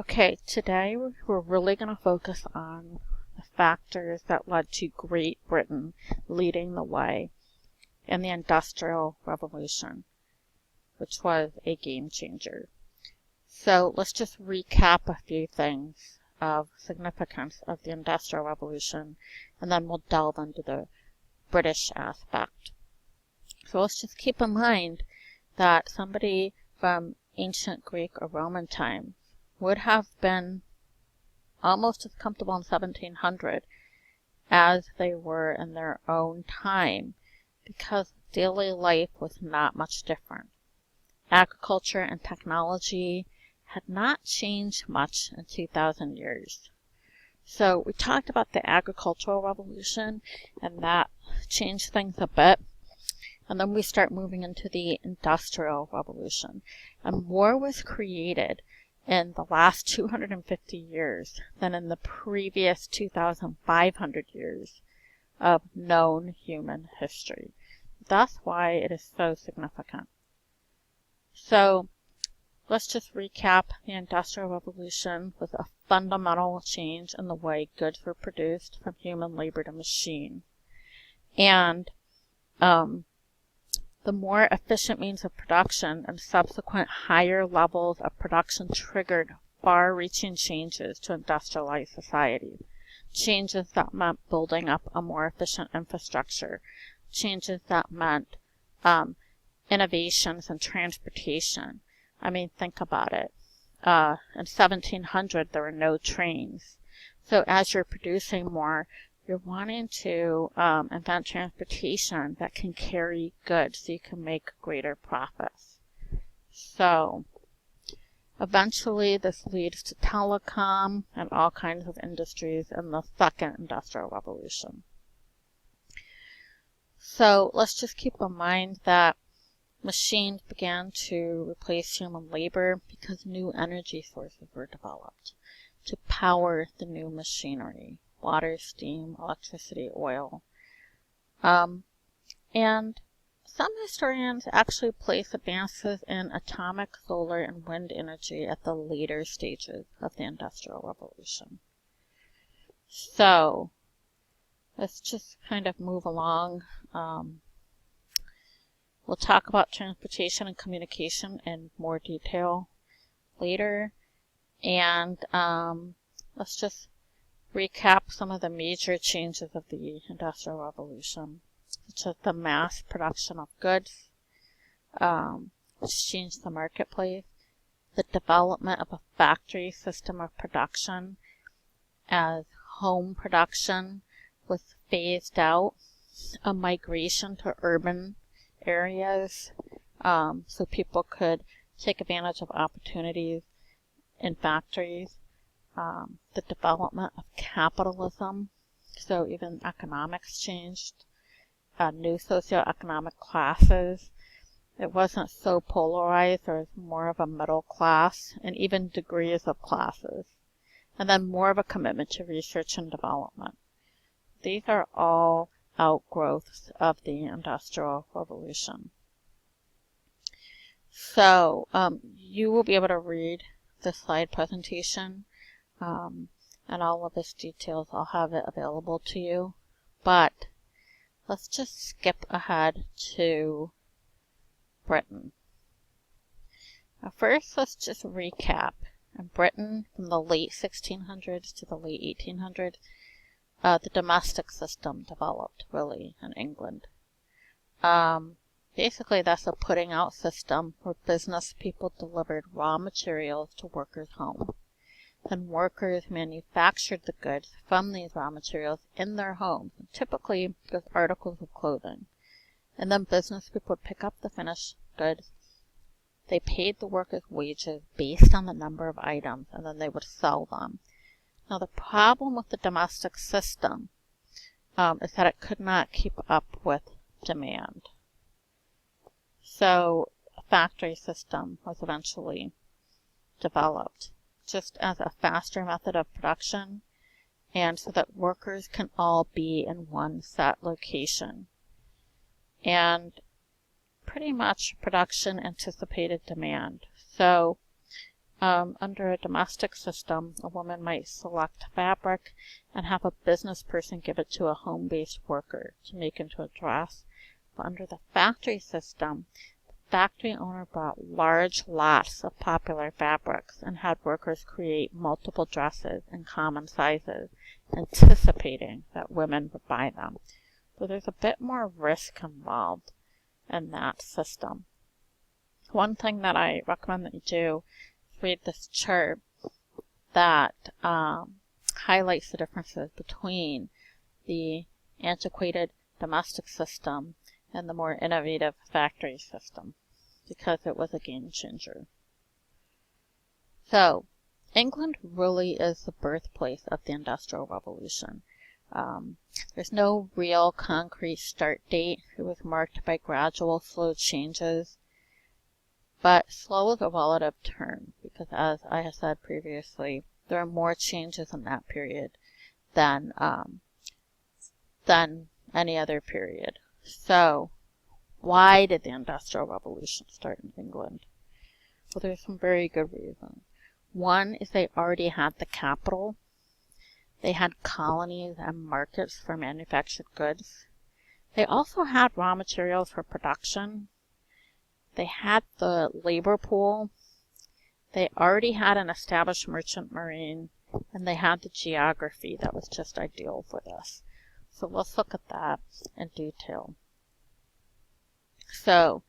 Okay, today we're really going to focus on the factors that led to Great Britain leading the way in the Industrial Revolution, which was a game changer. So let's just recap a few things of significance of the Industrial Revolution, and then we'll delve into the British aspect. So let's just keep in mind that somebody from ancient Greek or Roman times would have been almost as comfortable in 1700 as they were in their own time, because daily life was not much different. Agriculture and technology had not changed much in 2,000 years. So we talked about the agricultural revolution, and that changed things a bit. And then we start moving into the Industrial Revolution. And more was created in the last 250 years than in the previous 2,500 years of known human history. That's why it is so significant. So let's just recap. The Industrial Revolution was a fundamental change in the way goods were produced from human labor to machine. And the more efficient means of production and subsequent higher levels of production triggered far-reaching changes to industrialized society. Changes that meant building up a more efficient infrastructure. Changes that meant innovations in transportation. I mean, think about it. In 1700, there were no trains. So as you're producing more, you're wanting to invent transportation that can carry goods so you can make greater profits. So eventually this leads to telecom and all kinds of industries in the second Industrial Revolution. So let's just keep in mind that machines began to replace human labor because new energy sources were developed to power the new machinery. Water, steam, electricity, oil. And some historians actually place advances in atomic, solar, and wind energy at the later stages of the Industrial Revolution. So let's just kind of move along. We'll talk about transportation and communication in more detail later. And let's just recap some of the major changes of the Industrial Revolution, such as the mass production of goods, which changed the marketplace, the development of a factory system of production as home production was phased out, a migration to urban areas so people could take advantage of opportunities in factories. The development of capitalism, so even economics changed, new socioeconomic classes. It wasn't so polarized, there was more of a middle class and even degrees of classes. And then more of a commitment to research and development. These are all outgrowths of the Industrial Revolution. So you will be able to read the slide presentation. And all of this details, I'll have it available to you. But let's just skip ahead to Britain. Now first, let's just recap. In Britain, from the late 1600s to the late 1800s, the domestic system developed, really, in England. Basically, that's a putting out system where business people delivered raw materials to workers' homes. Then workers manufactured the goods from these raw materials in their homes, typically with articles of clothing. And then business people would pick up the finished goods. They paid the workers wages based on the number of items, and then they would sell them. Now the problem with the domestic system is that it could not keep up with demand. So a factory system was eventually developed, just as a faster method of production, and so that workers can all be in one set location. And pretty much production anticipated demand. So Under a domestic system, a woman might select fabric and have a business person give it to a home-based worker to make into a dress. But under the factory system, the factory owner bought large lots of popular fabrics and had workers create multiple dresses in common sizes, anticipating that women would buy them. So there's a bit more risk involved in that system. One thing that I recommend that you do is read this chart that highlights the differences between the antiquated domestic system and the more innovative factory system, because it was a game changer. So, England really is the birthplace of the Industrial Revolution. There's no real concrete start date. It was marked by gradual, slow changes. But slow is a relative term, because as I have said previously, there are more changes in that period than any other period. So, why did the Industrial Revolution start in England? Well, there's some very good reasons. One is they already had the capital. They had colonies and markets for manufactured goods. They also had raw materials for production. They had the labor pool. They already had an established merchant marine, and they had the geography that was just ideal for this. So let's look at that in detail. So,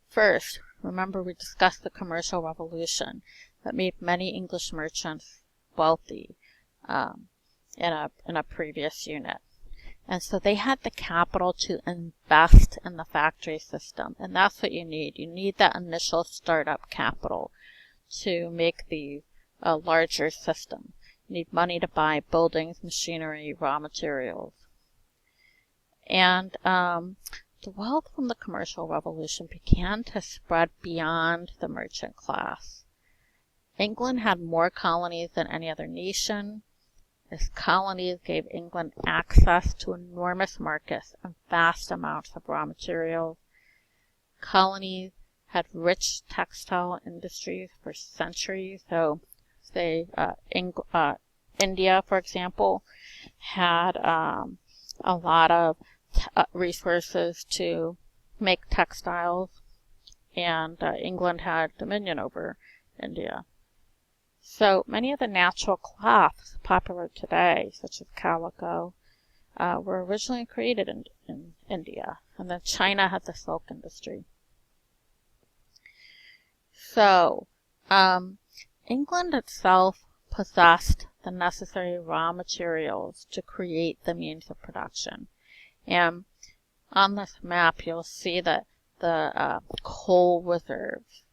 first, remember we discussed the commercial revolution that made many English merchants wealthy in a previous unit. And so they had the capital to invest in the factory system, and that's what you need. You need that initial startup capital to make the larger system. You need money to buy buildings, machinery, raw materials. And the wealth from the commercial revolution began to spread beyond the merchant class. England had more colonies than any other nation. Its colonies gave England access to enormous markets and vast amounts of raw materials. Colonies had rich textile industries for centuries. So, say, India, for example, had a lot of resources to make textiles, and England had dominion over India. So many of the natural cloths popular today, such as calico, were originally created in India, and then China had the silk industry. So, England itself possessed the necessary raw materials to create the means of production. And on this map, you'll see that the coal reserves.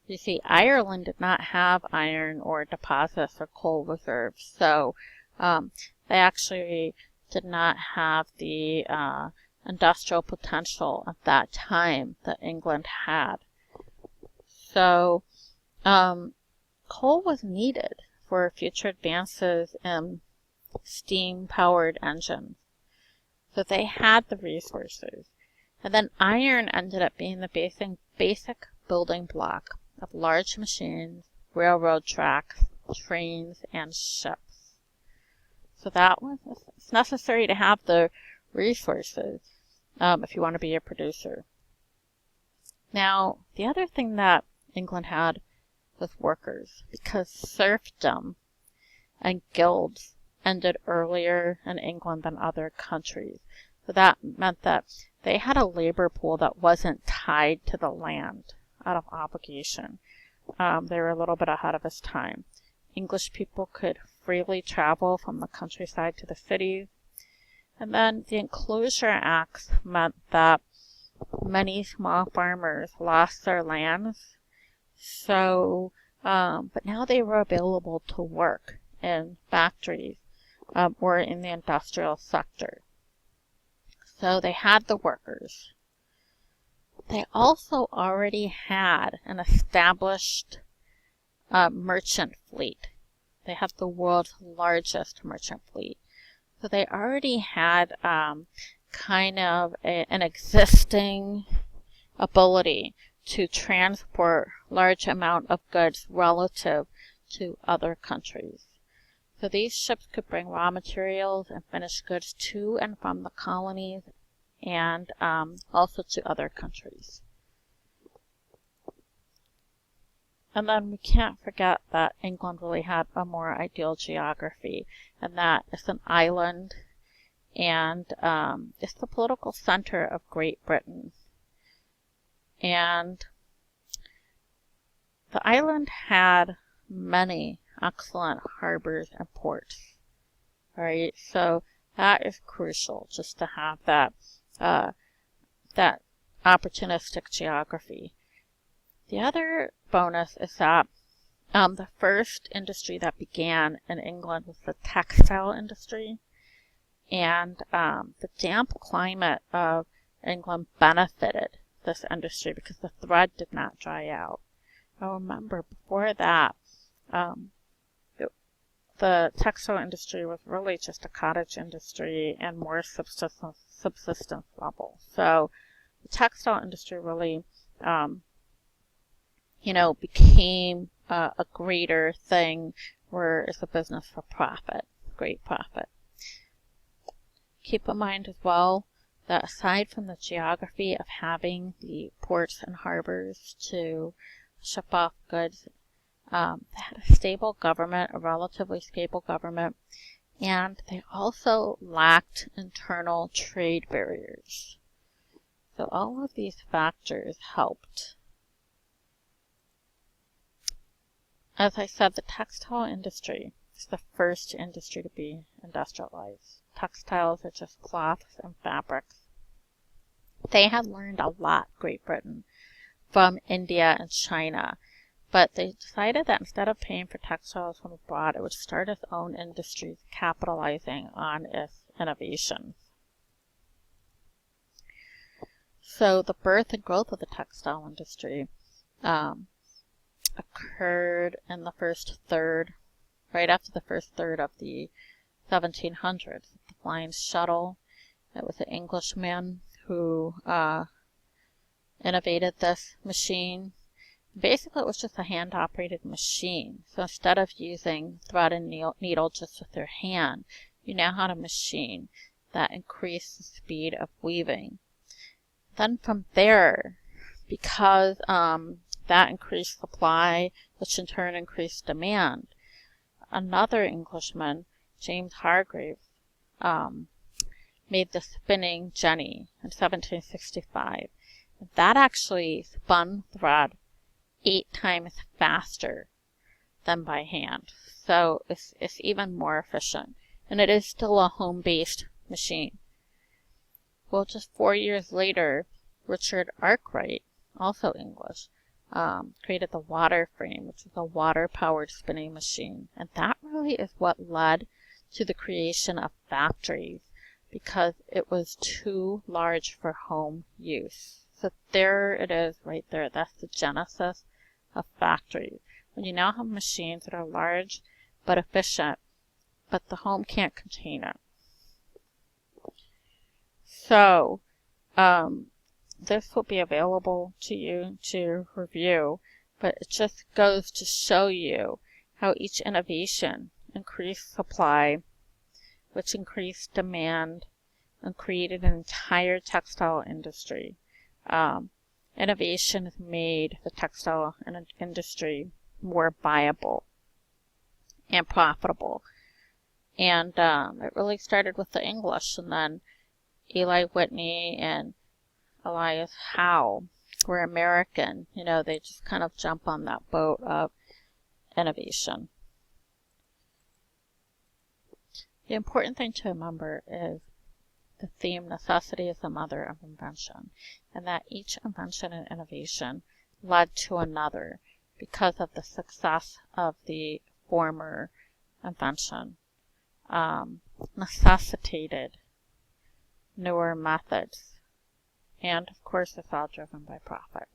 You see, Ireland did not have iron or deposits or coal reserves, so they actually did not have the industrial potential at that time that England had. So, coal was needed for future advances in steam-powered engines. So they had the resources. And then iron ended up being the basic building block of large machines, railroad tracks, trains, and ships. So that was it's necessary to have the resources if you want to be a producer. Now, the other thing that England had was workers, because serfdom and guilds ended earlier in England than other countries. So that meant that they had a labor pool that wasn't tied to the land out of obligation. They were a little bit ahead of its time. English people could freely travel from the countryside to the cities. And then the Enclosure Acts meant that many small farmers lost their lands. So, but now they were available to work in factories or in the industrial sector. So they had the workers. They also already had an established merchant fleet. They have the world's largest merchant fleet. So they already had kind of an existing ability to transport large amount of goods relative to other countries. So these ships could bring raw materials and finished goods to and from the colonies and also to other countries. And then we can't forget that England really had a more ideal geography, and that it's an island, and it's the political center of Great Britain. And the island had many excellent harbors and ports, right? So that is crucial, just to have that that opportunistic geography. The other bonus is that the first industry that began in England was the textile industry, and the damp climate of England benefited this industry because the thread did not dry out. I remember before that, the textile industry was really just a cottage industry and more subsistence level. So the textile industry really became a greater thing where it's a business for profit, great profit. Keep in mind as well that aside from the geography of having the ports and harbors to ship off goods, they had a stable government, a relatively stable government, and they also lacked internal trade barriers. So all of these factors helped. As I said, the textile industry is the first industry to be industrialized. Textiles are just cloths and fabrics. They had learned a lot, Great Britain, from India and China, but they decided that instead of paying for textiles from abroad, it would start its own industries, capitalizing on its innovations. So the birth and growth of the textile industry occurred in the first third, right after the first third of the 1700s. The flying shuttle, it was an Englishman who innovated this machine. Basically, it was just a hand-operated machine. So instead of using thread and needle just with your hand, you now had a machine that increased the speed of weaving. Then from there, because that increased supply, which in turn increased demand, another Englishman, James Hargreaves, made the spinning jenny in 1765. That actually spun thread 8 times faster than by hand. So it's even more efficient. And it is still a home-based machine. Well, just 4 years later, Richard Arkwright, also English, created the water frame, which is a water-powered spinning machine. And that really is what led to the creation of factories, because it was too large for home use. So there it is right there. That's the genesis of factories. When you now have machines that are large but efficient, but the home can't contain it. So this will be available to you to review, but it just goes to show you how each innovation increased supply, which increased demand and created an entire textile industry. Innovation has made the textile industry more viable and profitable. And it really started with the English, and then Eli Whitney and Elias Howe were American. They just kind of jump on that boat of innovation. The important thing to remember is the theme, necessity is the mother of invention, and that each invention and innovation led to another because of the success of the former invention, necessitated newer methods, and of course it's all driven by profit.